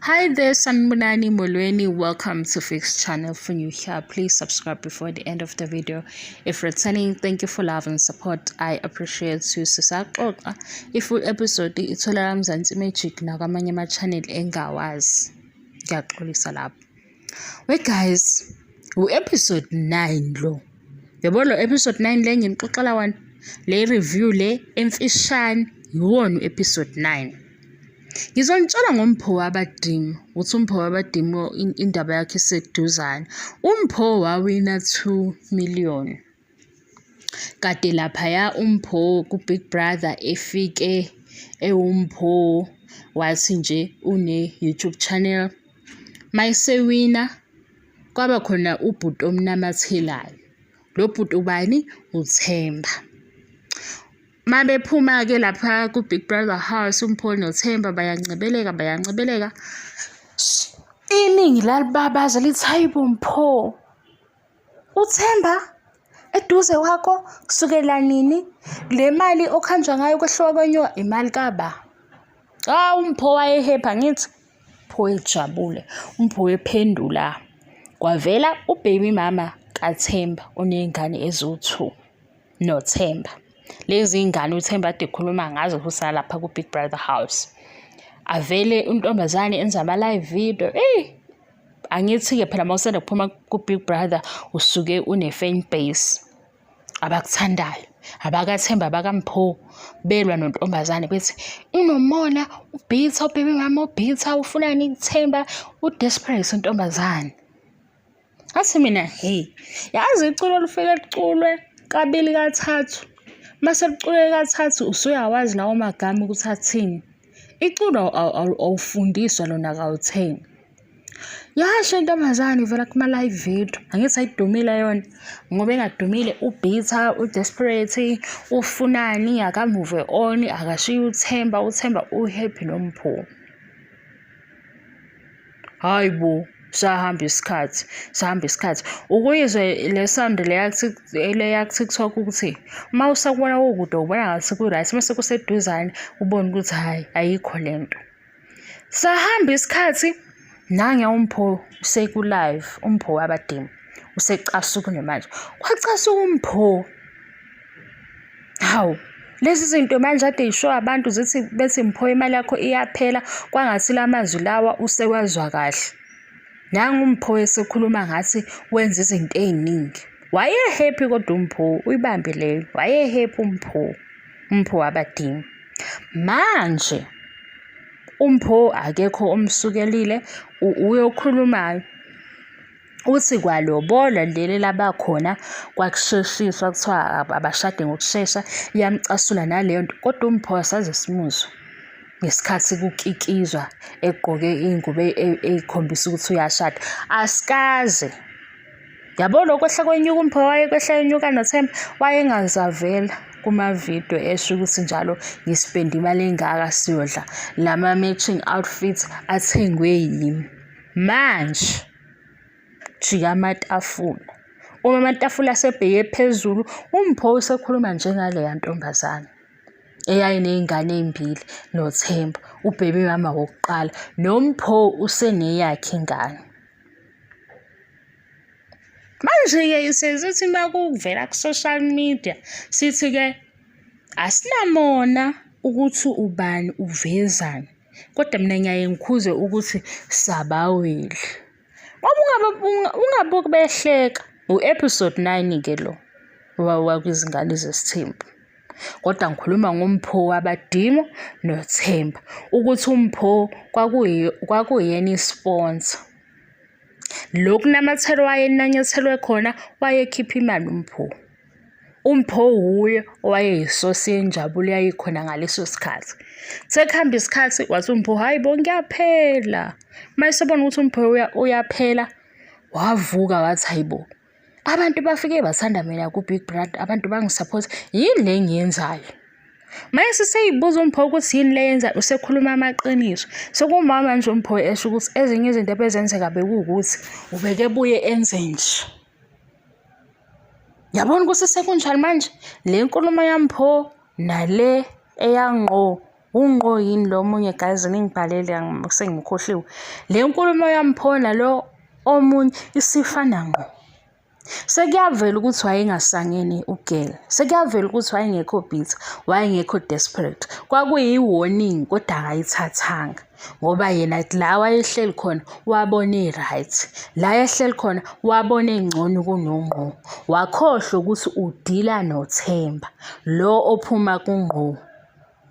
Hi there, Sanbonani Molweni. Welcome to Fix channel. For you here, please subscribe before the end of the video. If returning, thank you for love and support. I appreciate you. Sisaxoxa ifull episode itholakala Mzansi Magic nakwamanye ama channel engawazi. Ngiyaxolisa lapho. Wait guys, episode 9 lo. Yabo lo episode 9 le ngixoxela wona. Le review le emfishane yiwona episode 9. Ngizonitshela ngoMpho Wabadimo, ukuthi uMpho Wabadimo indaba yakhe iseduzane. uMpho wawina 2 million. Kade laphaya uMpho ku-Big Brother efike uMpho wathi nje une YouTube channel. Mayisewina kwaba khona ubhuti omnamathelayo. Lo bhuti ubani? uThemba. Mabephuma ke lapha ku Big Brother house uMpho noThemba bayancebeleka iningi lalibabaza lithi hayibo Mpho uThemba eduze wakho kusukela nini le mali okhanjwa ngayo kwehloka kwenyoka imali kaba uMpho wayehepa ngithi Mpho ejabule uMpho ephendula kwavela ubaby mama kaThemba onezingane eziwu2 noThemba. Lezi ingane uThemba ade khuluma ngazo kusala lapha ku Big Brother house. Avele untombazane enza ama live video. Angithi ke phela mawusanda kuphuma ku Big Brother usuke une fan base abakuthandayo. AbakaThemba bakaMpho belwa nontombazane bethi unomona ubhitha ubaby mama ubhitha ufunani kuThemba udesperate untombazane. Athi mina yazi iculo lifike liculwe kabili kathathu. Mase liculwe kathathu usuyawazi lawo magama ukuthi athini. Iculo awufundiswa lona kawuthengi. Yasho intombazane ivela kuma live video. Angithi ayidumile yona ngoba engadumile ubhitha udesperate ufunani akamove on akashiya uThemba uhappy noMpho. Hayibo sahamba isikhathi ukuyizwe le sound le yak TikTok ukuthi mawusakubona ukude ubona ngathi ku right mase kuseduzane ubone ukuthi hayi ayikho lento. Sahamba isikhathi nange uMpho seku live uMpho Wabadimo usecasuka manje kwacasuka uMpho. Hawu lezi zinto manje ade yisho abantu zithi bethi Mpho imali yakho iyaphela kwangathi lamazwi lawa usekwazwa kahle. Nangu uMpho esekhuluma ngathi wenza izinto eziningi. Waye happy kodwa uMpho uyibambe leyo. Waye happy uMpho Wabadimo. Manje uMpho akekho omsukelile uyokhulumayo. Uthi kwalobola leli labakhona kwakusheshiswa kuthiwa abashade ngokusheshsha iyamcasula naleyo nto kodwa uMpho asaze simuzwe. Ngesikhathi kukikizwa egqoke ingubo ezikhombisa ukuthi uyashada asikaze yabona ukwehla kwenyuka uMpho wayekwehla yenyuka noThemba wayengazavela kuma video esho ukuthi njalo ngispend imali engaka siyodla lama matching outfits athengwe yimi. Manje jika amatafula uma amatafula asebheke phezulu uMpho usekhuluma njengale yantombazana eyayinezingane ezimbili noThemba ubaby mama wokuqala noMpho useneyakhe ingane. Manje ke sithi makuvela ku social media sithi ke asinamona ukuthi ubani uvezani kodwa mina ngiyaye ngikhuze ukuthi sabaweli. Ungabuki behleka episode 9 ke lo wakwizingane zesithembu. Kodwa ngikhuluma ngoMpho Wabadimo noThemba ukuthi uMpho kwakuyena isponsor. Lokhu namathelo wayenanyathelwe khona wayekhipha imali uMpho. uMpho uye owayeyisosi yenjabulo yayikhona ngaleso sikhathi. Sekuhamba isikhathi wathi uMpho hayibo ngiyaphela. Mayesebona ukuthi uMpho uyaphela wavuka wathi hayibo abantu bafike bathanda mina ku Big Brother abantu bangisupport yini le ngiyenzayo. Mayese seyibuza uMpho ukuthi yini le yenza usekhuluma amaqiniso. Sekumama manje uMpho esho ukuthi ezinye izinto ebezenzeka bekuwukuthi ubeke buye enze nje. Yabona ukuthi sekunjani manje le nkulumo yaMpho nale eyangqo Ungqo yini lo omunye guys ningibhalele sengimkhohliwe. Le nkulumo yamPho nalo omunye isifana ngqo. Sekuyavela ukuthi wayengasangene uGirl. Sekuyavela ukuthi wayengekho bitter, wayengekho desperate. Kwakuyi-warning kodwa akayithathanga. Ngoba yena la wayehleli khona wabona i-right. La yehleli khona wabona engcono kunongqo. Wakhohlwa ukuthi udila noThemba, lo ophuma kungqo.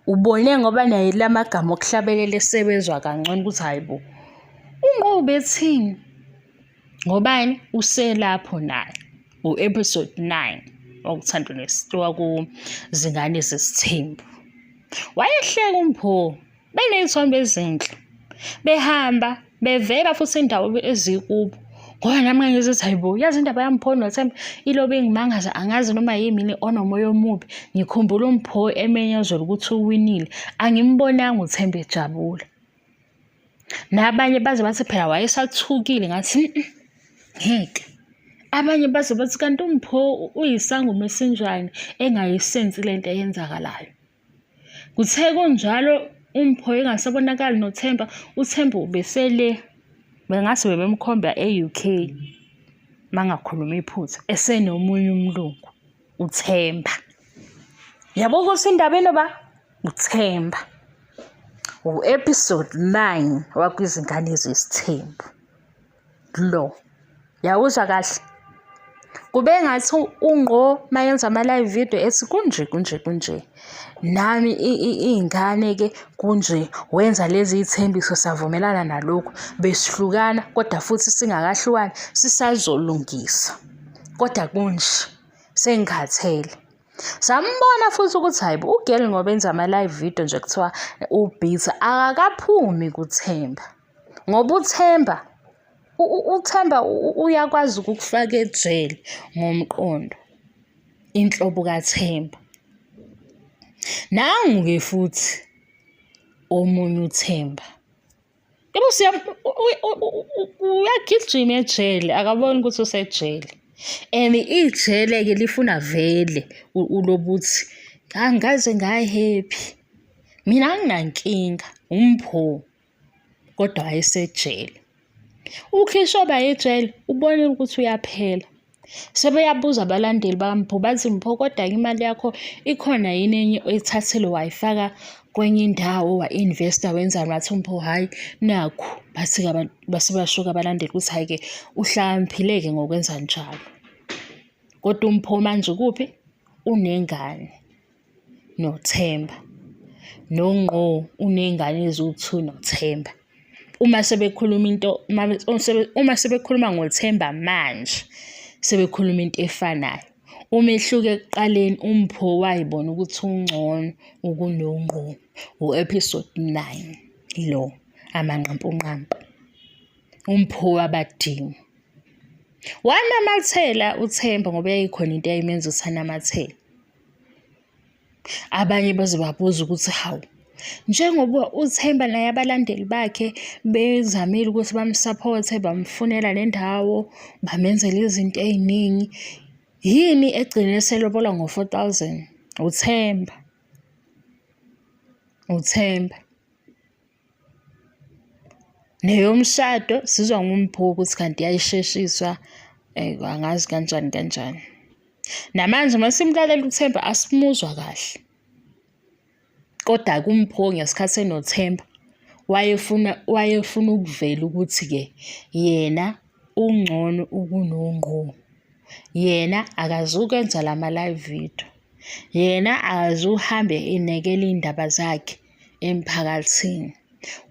Ubone ngoba naye lamagama okuhlabelela esebezwa kancane ukuthi hayibo. Ungqo ubethini? Ngobani uselapho naye episode 9 okuthandwa nesitwa kuzingane zesithembu. Wayehleka uMpho benezithombe ezinhle behamba bevela futhi indawo ezikubo. Ngoba nami ngizithi hayibo yazi indaba yamPho noThemba ilobe engimangaza angazi noma yimi onomoya omubi. Ngikhumbula uMpho emenyezela ukuthi uwinile angimbonanga uThemba ejabula. Nabanye baze bathi phela wayesathukile ngathi ngeke. Abanye baze bathi kanti uMpho uyisangoma esinjani engayisensi lento eyenzakalayo. Kuthe kunjalo uMpho engasabonakali noThemba, uThemba ubesele bengathi bebemkhomba e-UK mangakhuluma iphutha esenomunye umlungu uThemba. Yabo ukuthi indaba enoba uThemba. Episode 9 wakwizingane zesithembu. Lo yawuzwa kahle. Kube ngathi ungqo mayenza ama-live video ethi kunje. Nami ingane ke kunje wenza lezi ithembiso savumelana nalokho besihlukana kodwa futhi singakahlukani sisazolungisa. Kodwa kunje sengikhathele. Sambona futhi ukuthi hayibo uGirl ngoba enza ama-live video nje kuthiwa ubitter akakaphumi kuThemba. Ngoba uThemba uyakwazi ukukufaka ejele ngomqondo inhlobo kaThemba. Nangu-ke futhi omunye uThemba. Yebo uyagijima ejele akaboni ukuthi usejele. And ijele-ke lifuna vele ulobuthi angaze ngayi-happy. Mina anginankinga uMpho kodwa wayesejele. Ukhishwa ejele ubone ukuthi uyaphela. Sebeyabuza abalandeli bakaMpho bathi Mpho kodwa imali yakho ikhona yini enye oyithathele wayifaka kwenye indawo wa-investor wenzani wathi uMpho hayi nakhu bathi abantu basebashoka abalandeli ukuthi hayi-ke uhlakaniphile-ke ngokwenza njalo. Kodwa uMpho manje kuphi unengane noThemba nongqo unengane eziwu-2 noThemba. Uma sebekhuluma ngoThemba manje sebekhuluma into efanayo. Umehluko ekuqaleni uMpho wayibona ukuthi ungcono ukunongqo episode 9 lo amanqampunqampu. uMpho wabadinga. Wanamathela uThemba ngoba yayikhona into eyayimenza ukuthi anamathela. Abanye baze babuza ukuthi hawu njengoba uThemba naye abalandeli bakhe bezamile ukuthi bamsupport bamfunela nendawo bamenzela izinto eziningi yini egcine selobola ngo-4,000 uThemba neyomshado sizwa nguMpho ukuthi kanti yayisheshiswa angazi kanjani. Namanje masimlalela uThemba asimuzwa kahle. Kodwa kuMpho ngesikhathi enoThemba wayefuna ukuvela ukuthi-ke yena ungcono ukunongqo. Yena akazukwenza lama-live video. Yena akazuhambe enekela indaba zakhe emphakathini.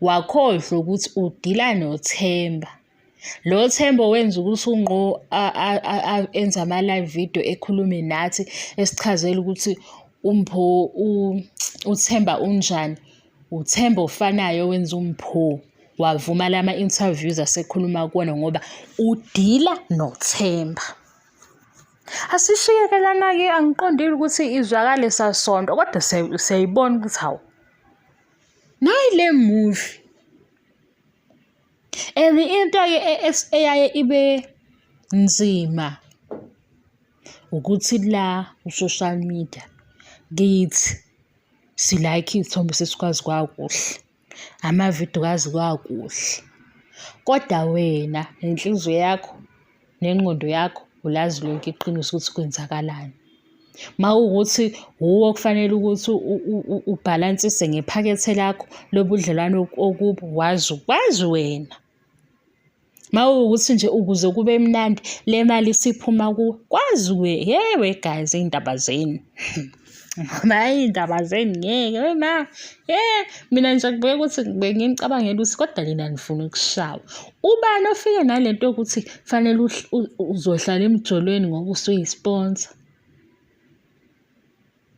Wakhohlwa ukuthi udila noThemba. Lo Themba wenza ukuthi ungqo enza ama-live video ekhulume nathi esichazela ukuthi uMpho uThemba unjani. uThemba ofanayo wenza uMpho wavuma lama interviews asekhuluma kuona ngoba udila noThemba. Asishiyekelana-ke angiqondile ukuthi izwakale sasonto kodwa siyayibona ukuthi hawu nayi le movie. And into-ke eyaye ibe nzima ukuthi la social media kithi Silayikhe iy'thombe sesikwazi kwakuhle, amavidiyo kazi kwakuhle. Kodwa wena nenhliziyo yakho nengqondo yakho ulazi lonke iqiniso ukuthi kwenzakalani. Mawukuthi wuwe okufanele ukuthi ubhalansise ngephakethe lakho lobudlelwano okubo, wazi wena. Mawukuthi nje ukuze kube mnandi le mali isiphuma kuwe, kwazi yewe guys, iy'ndaba zenu. Iy'ndaba zenu ngeke mina nje ngibeka ukuthi bengicabangela ukuthi kodwa lina nifuna ukushawa. Ubani ofike nalento yokuthi fanele uzohlala emjolweni ngoba usuyi-sponsor?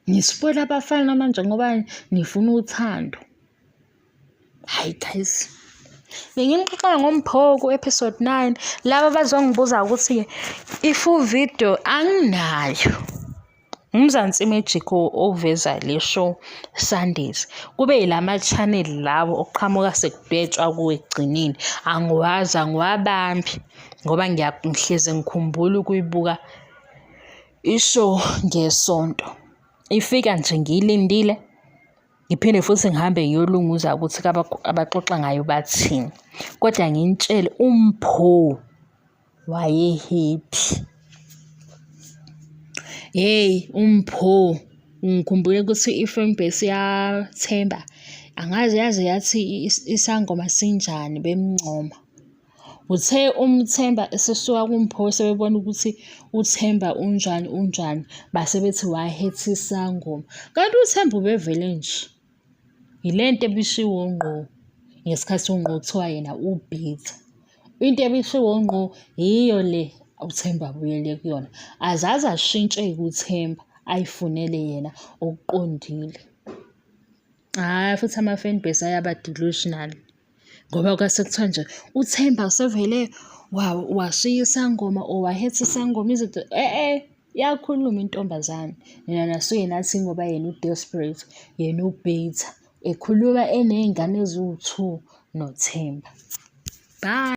Nispoila abafana manje ngoba nifuna uthando. Hayi guys, bengixoxa ngoMpho ku-episode 9. Laba bazongibuza ukuthi i-full video anginayo. Umzansi Magic oveza le show Sundays. Kube yilama channel lawo oqhamuka sekudwetshwa kuwe ekugcineni. Angiwazi, angiwabambi ngoba ngihleze ngikhumbula ukuyibuka ishow ngesonto. Ifika nje ngiyilindile, ngiphinde futhi ngihambe ngiyolunguza ukuthi abaxoxa ngayo bathini. Kodwa nginitshele uMpho waye-happy. uMpho ngikhumbule ukuthi i-fanbase yaThemba angazi yaze yathi isangoma sinjani bemncoma. Uthe uMthemba esesuka kuMpho sebebona ukuthi uThemba unjani base bethi wahetha isangoma. Kanti uThemba ubevele nje. Yilento ebishiwo ngqo ngesikhathi uNgqo kuthiwa yena ubhitha. Into ebishiwo ngqo yiyo le uThemba abuyele kuyona. Azazi ashintshe kuThemba ayifunele yena okuqondile. Futhi ama-fanbase ayaba delusional ngoba kwase kuthiwa nje uThemba usevele washiya isangoma or wahetha isangoma izinto. Yakhuluma intombazane. Nina nasuke nathi ngoba yena u-desperate, yena ubhitha. Ekhuluma eney'ngane eziwu-2 noThemba. Bye.